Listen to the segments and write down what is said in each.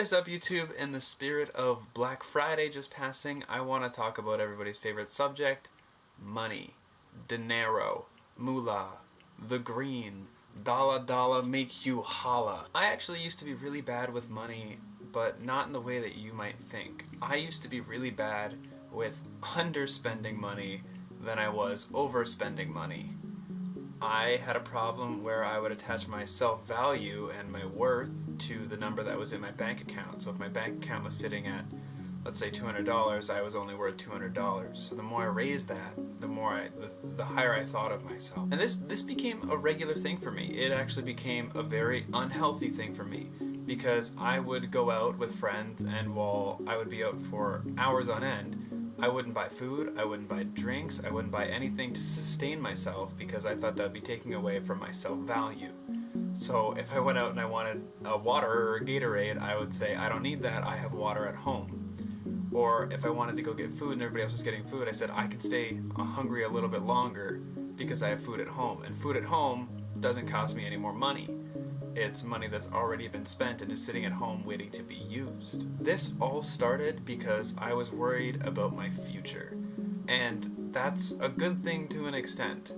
What is up, YouTube? In the spirit of Black Friday just passing, I want to talk about everybody's favorite subject, money, dinero, moolah, the green, dollar make you holla. I actually used to be really bad with money, but not in the way that you might think. I used to be really bad with underspending money than I was overspending money. I had a problem where I would attach my self-value and my worth to the number that was in my bank account. So if my bank account was sitting at, let's say, $200, I was only worth $200. So the more I raised that, the higher I thought of myself. And this became a regular thing for me. It actually became a very unhealthy thing for me, because I would go out with friends, and while I would be out for hours on end, I wouldn't buy food, I wouldn't buy drinks, I wouldn't buy anything to sustain myself, because I thought that would be taking away from my self-value. So if I went out and I wanted a water or a Gatorade, I would say, I don't need that, I have water at home. Or if I wanted to go get food and everybody else was getting food, I said I could stay hungry a little bit longer because I have food at home. And food at home doesn't cost me any more money. It's money that's already been spent and is sitting at home waiting to be used. This all started because I was worried about my future. And that's a good thing to an extent.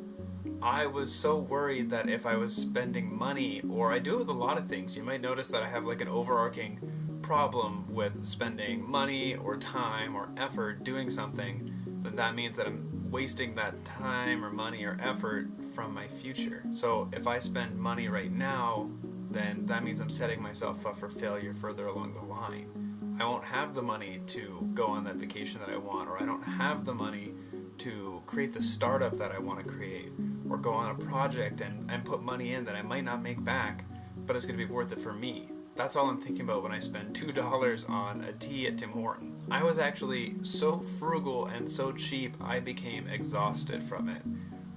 I was so worried that if I was spending money, or I do it with a lot of things, you might notice that I have like an overarching problem with spending money or time or effort doing something, then that means that I'm wasting that time or money or effort from my future. So if I spend money right now, then that means I'm setting myself up for failure further along the line. I won't have the money to go on that vacation that I want, or I don't have the money to create the startup that I want to create, or go on a project and put money in that I might not make back, but it's going to be worth it for me. That's all I'm thinking about when I spend $2 on a tea at Tim Hortons. I was actually so frugal and so cheap, I became exhausted from it.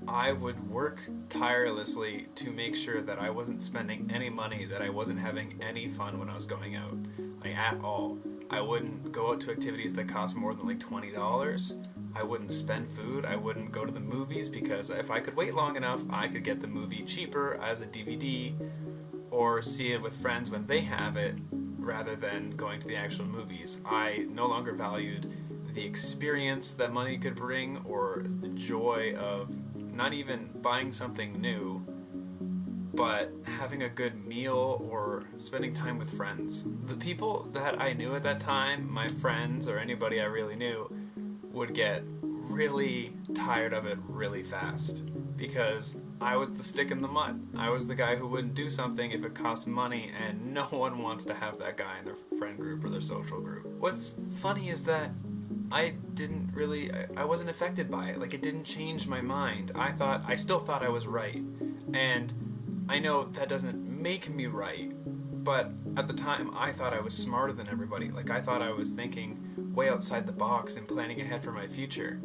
I would work tirelessly to make sure that I wasn't spending any money, that I wasn't having any fun when I was going out, like at all. I wouldn't go out to activities that cost more than like $20. I wouldn't spend food. I wouldn't go to the movies, because if I could wait long enough, I could get the movie cheaper as a DVD, or see it with friends when they have it, rather than going to the actual movies. I no longer valued the experience that money could bring, or the joy of not even buying something new, but having a good meal or spending time with friends. The people that I knew at that time, my friends or anybody I really knew, would get really tired of it really fast, because I was the stick in the mud. I was the guy who wouldn't do something if it cost money, and no one wants to have that guy in their friend group or their social group. What's funny is that I wasn't affected by it. Like, it didn't change my mind. I still thought I was right. And I know that doesn't make me right, but at the time I thought I was smarter than everybody. Like, I thought I was thinking way outside the box and planning ahead for my future.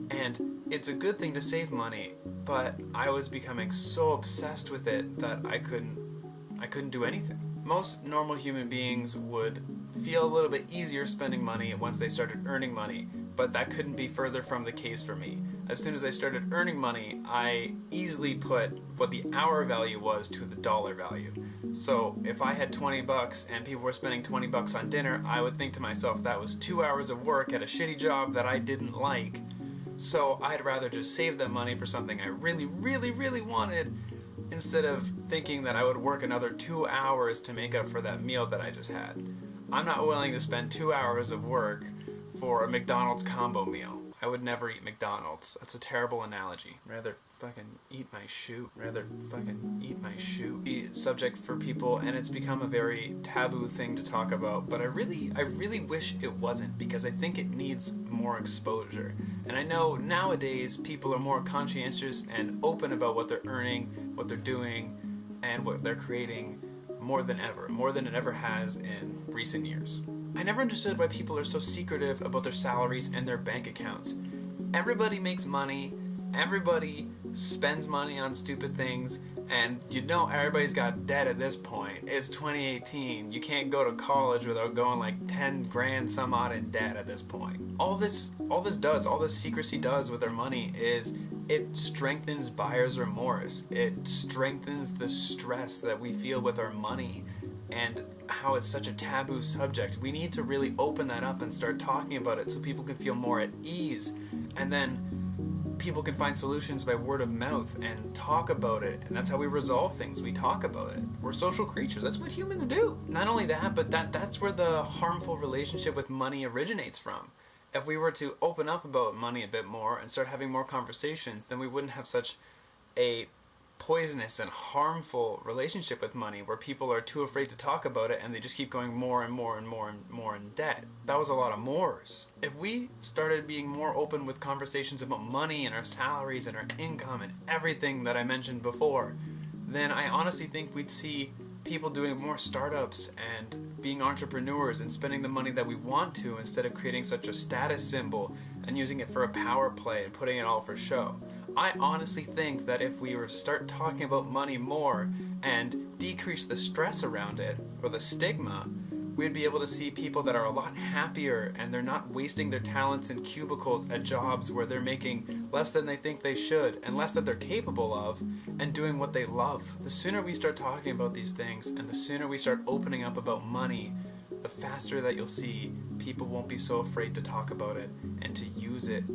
And it's a good thing to save money, but I was becoming so obsessed with it that I couldn't do anything. Most normal human beings would feel a little bit easier spending money once they started earning money, but that couldn't be further from the case for me. As soon as I started earning money, I easily put what the hour value was to the dollar value. So if I had $20 and people were spending $20 on dinner, I would think to myself, that was 2 hours of work at a shitty job that I didn't like. So I'd rather just save that money for something I really, really, really wanted, instead of thinking that I would work another 2 hours to make up for that meal that I just had. I'm not willing to spend 2 hours of work for a McDonald's combo meal. I would never eat McDonald's. That's a terrible analogy. Rather fucking eat my shoe. The subject for people, and it's become a very taboo thing to talk about, but I really wish it wasn't, because I think it needs more exposure. And I know nowadays people are more conscientious and open about what they're earning, what they're doing, and what they're creating more than it ever has in recent years. I never understood why people are so secretive about their salaries and their bank accounts. Everybody makes money, everybody spends money on stupid things, and everybody's got debt at this point. It's 2018. You can't go to college without going like 10 grand some odd in debt at this point. All this secrecy does with their money is it strengthens buyer's remorse. It strengthens the stress that we feel with our money, and how it's such a taboo subject. We need to really open that up and start talking about it so people can feel more at ease, and then people can find solutions by word of mouth and talk about it. And that's how we resolve things. We talk about it. We're social creatures. That's what humans do. Not only that, but that's where the harmful relationship with money originates from. If we were to open up about money a bit more and start having more conversations, then we wouldn't have such a poisonous and harmful relationship with money where people are too afraid to talk about it and they just keep going more and more and more and more in debt. That was a lot of mores. If we started being more open with conversations about money and our salaries and our income and everything that I mentioned before, then I honestly think we'd see people doing more startups and being entrepreneurs and spending the money that we want to, instead of creating such a status symbol and using it for a power play and putting it all for show. I honestly think that if we were to start talking about money more and decrease the stress around it, or the stigma, we'd be able to see people that are a lot happier and they're not wasting their talents in cubicles at jobs where they're making less than they think they should and less that they're capable of, and doing what they love. The sooner we start talking about these things and the sooner we start opening up about money, the faster that you'll see people won't be so afraid to talk about it and to use it,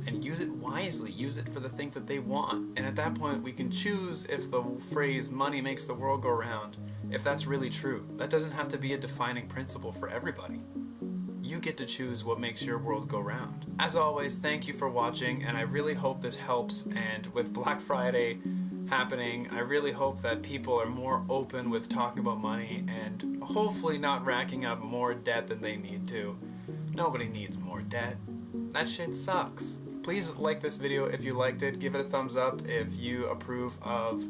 and use it wisely, use it for the things that they want. And at that point we can choose if the phrase money makes the world go round, if that's really true. That doesn't have to be a defining principle for everybody. You get to choose what makes your world go round. As always, thank you for watching, and I really hope this helps. And with Black Friday happening, I really hope that people are more open with talking about money and hopefully not racking up more debt than they need to. Nobody needs more debt. That shit sucks. Please like this video if you liked it. Give it a thumbs up if you approve of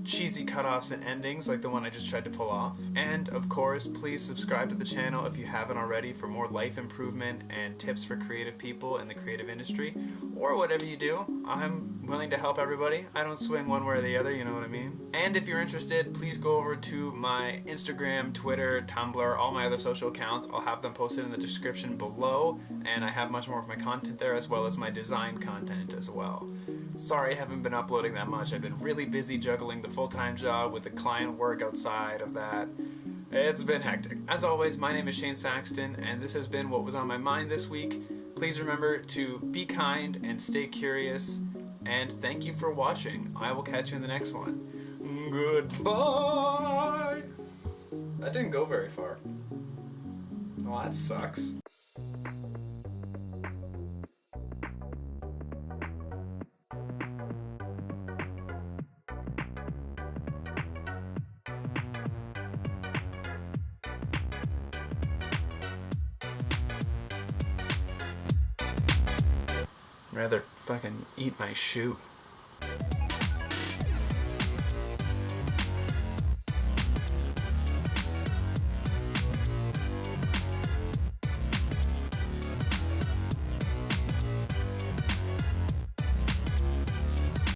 cheesy cutoffs and endings like the one I just tried to pull off. And of course, please subscribe to the channel if you haven't already for more life improvement and tips for creative people in the creative industry, or whatever you do. I'm willing to help everybody. I don't swing one way or the other, you know what I mean? And if you're interested, please go over to my Instagram, Twitter, Tumblr, all my other social accounts. I'll have them posted in the description below, and I have much more of my content there, as well as my design content as well. Sorry I haven't been uploading that much. I've been really busy juggling the full-time job with the client work outside of that. It's been hectic. As always, my name is Shane Saxton, and this has been what was on my mind this week. Please remember to be kind and stay curious, and thank you for watching. I will catch you in the next one. Goodbye! That didn't go very far. Well, that sucks. Rather fucking eat my shoe.